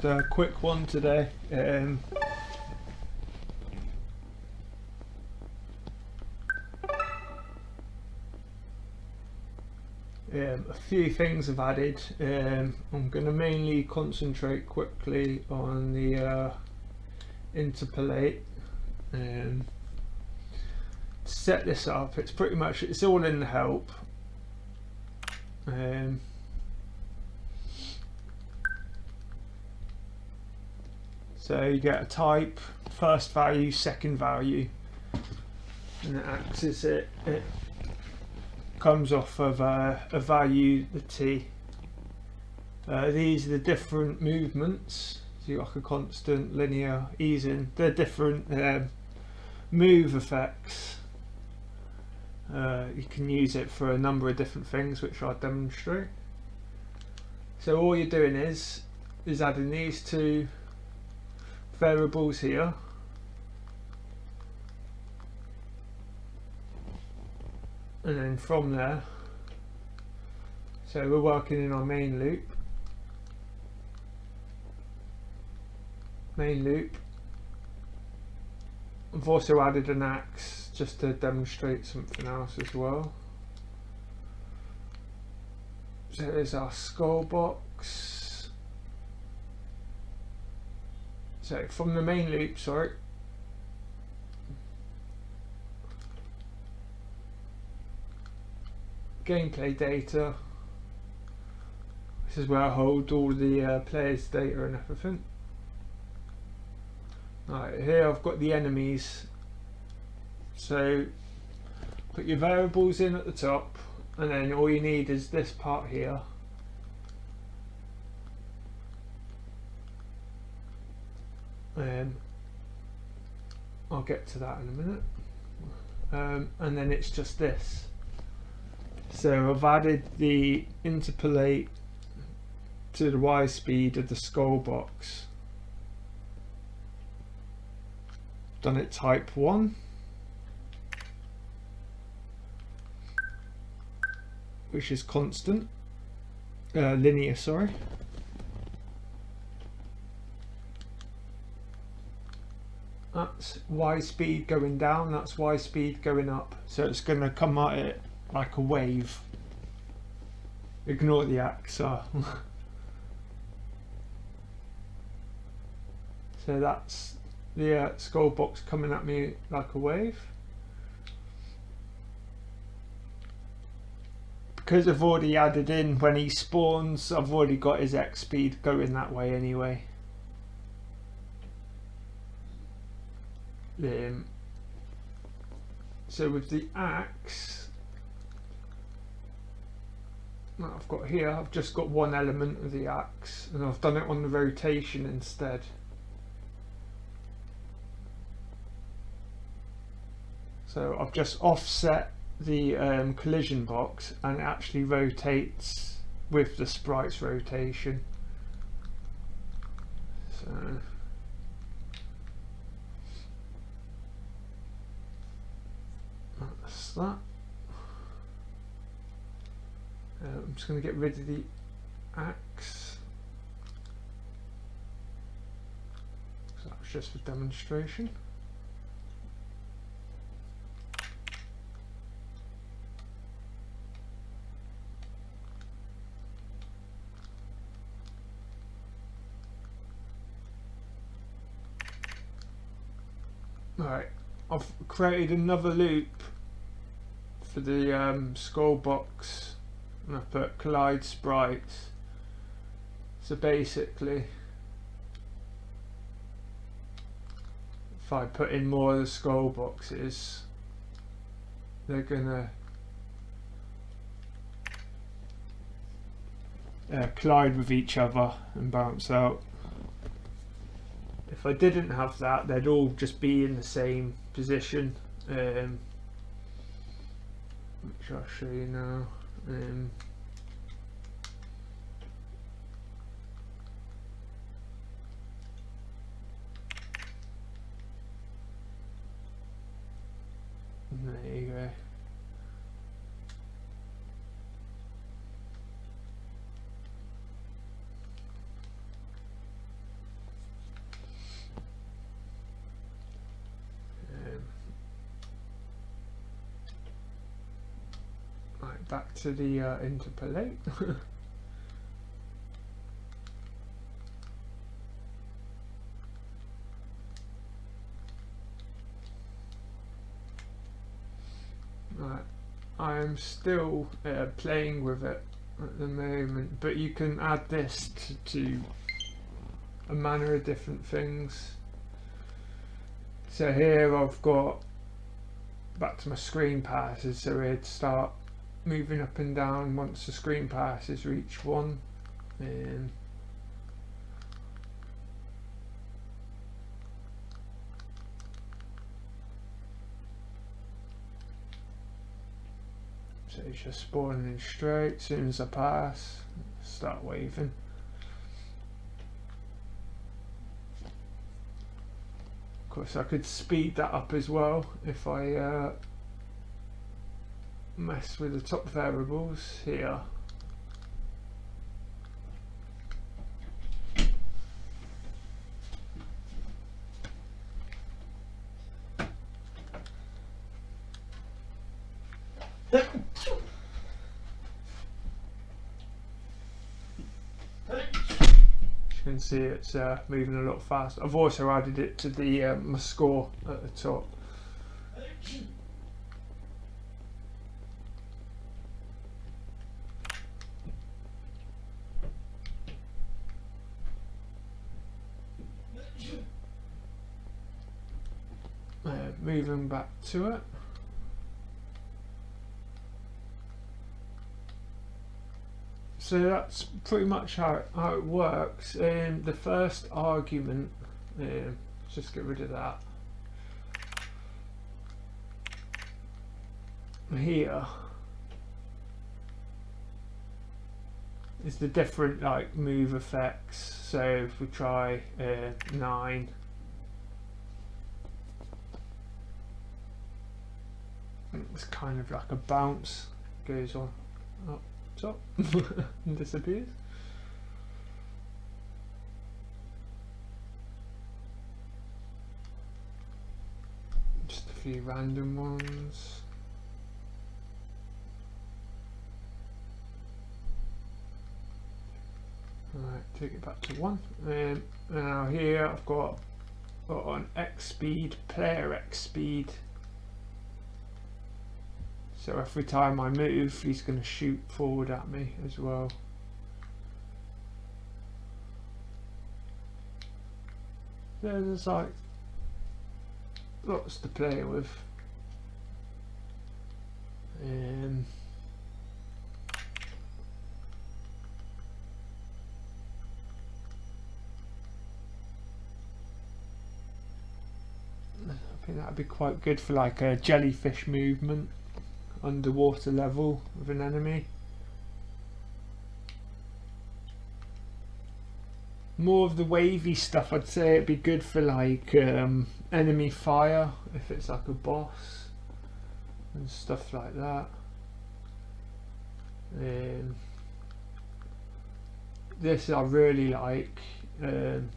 Just a quick one today. A few things I've added. I'm going to mainly concentrate quickly on the Interpolate. To set this up, it's pretty much, it's all in the help. So you get a type, first value, second value, and it acts as it comes off of a value, the t. These are the different movements. So you've got like a constant, linear, easing. They're different move effects. You can use it for a number of different things, which I'll demonstrate. So all you're doing is adding these two variables here. And then from there, so we're working in our main loop. I've also added an axe just to demonstrate something else as well. So there's our skull box. So from the main loop, sorry. Gameplay data. This is where I hold all the players' data and everything. Right, here I've got the enemies. So put your variables in at the top, and then all you need is this part here. I'll get to that in a minute. And then it's just this. So I've added the interpolate to the Y speed of the skull box. Done it type 1, which is constant, linear, sorry. That's Y speed going down, that's Y speed going up. So it's going to come at it like a wave. Ignore the axe. So that's the skull box coming at me like a wave. Because I've already added in when he spawns, I've already got his X speed going that way anyway. So with the axe that I've got here, I've just got one element of the axe, and I've done it on the rotation instead. So I've just offset the collision box, and it actually rotates with the sprite's rotation. So that's that. I'm just going to get rid of the axe. So that was just for demonstration. Right, I've created another loop for the skull box, and I've put collide sprites. So basically, if I put in more of the skull boxes, they're gonna collide with each other and bounce out. If I didn't have that, they'd all just be in the same position, which I'll show you now. There you go. Right, back to the interpolate. Right, I am still playing with it at the moment, but you can add this to a manner of different things. So here I've got back to my screen passes, so we'd start moving up and down once the screen passes reach 1. So it's just spawning in straight. As soon as I pass, start waving. Of course, I could speed that up as well if I mess with the top variables here. You can see it's moving a lot faster. I've also added it to the my score at the top. Moving back to it. So that's pretty much how it works. The first argument, let's just get rid of that. Here is the different like move effects. So if we try 9, it's kind of like a bounce, goes on up top and disappears. Just a few random ones. Right, take it back to 1. Now here I've got on X speed, player X speed. So every time I move, he's going to shoot forward at me as well. There's like lots to play with. I think that'd be quite good for like a jellyfish movement. Underwater level of an enemy. More of the wavy stuff, I'd say it'd be good for like enemy fire if it's like a boss and stuff like that. This I really like. You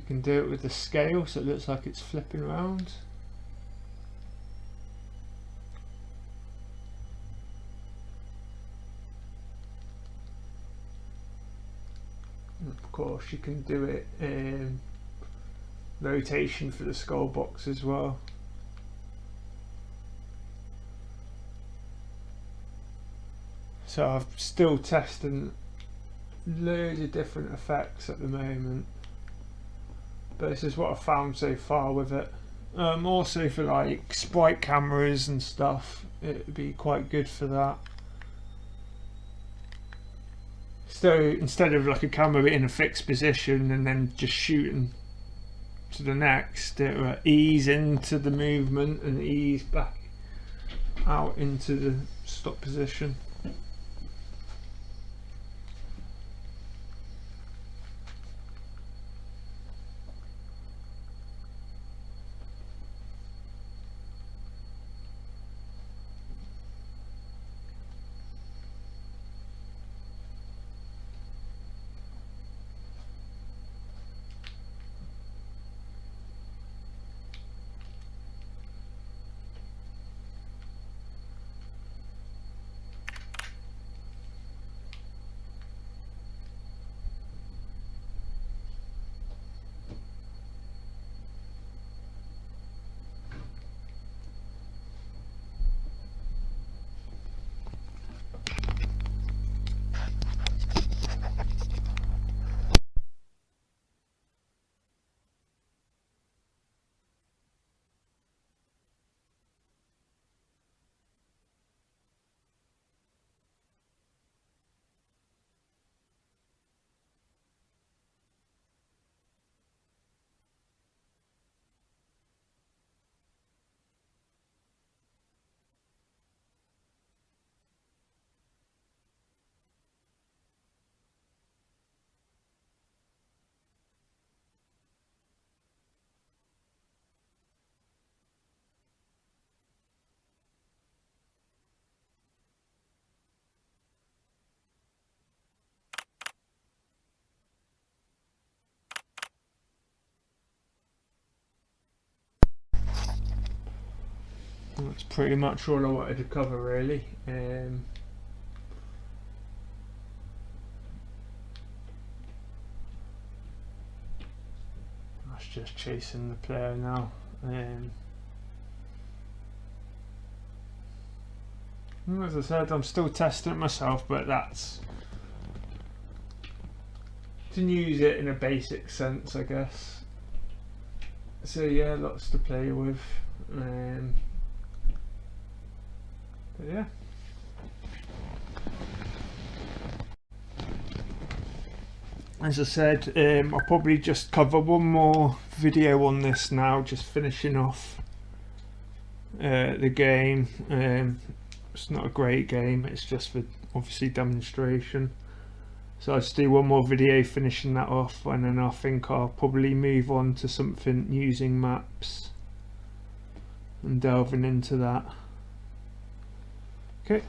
can do it with the scale so it looks like it's flipping around. Of course you can do it in rotation for the skull box as well. So I'm still testing loads of different effects at the moment, but this is what I've found so far with it. Also for like sprite cameras and stuff, it would be quite good for that. So instead of like a camera in a fixed position and then just shooting to the next, it will ease into the movement and ease back out into the stop position. That's pretty much all I wanted to cover, really. That's just chasing the player now. As I said, I'm still testing it myself, but that's to use it in a basic sense, I guess. So yeah, lots to play with. But yeah. As I said, I'll probably just cover one more video on this now, just finishing off the game. It's not a great game, it's just for obviously demonstration. So I'll just do one more video finishing that off, and then I think I'll probably move on to something using maps and delving into that. Okay.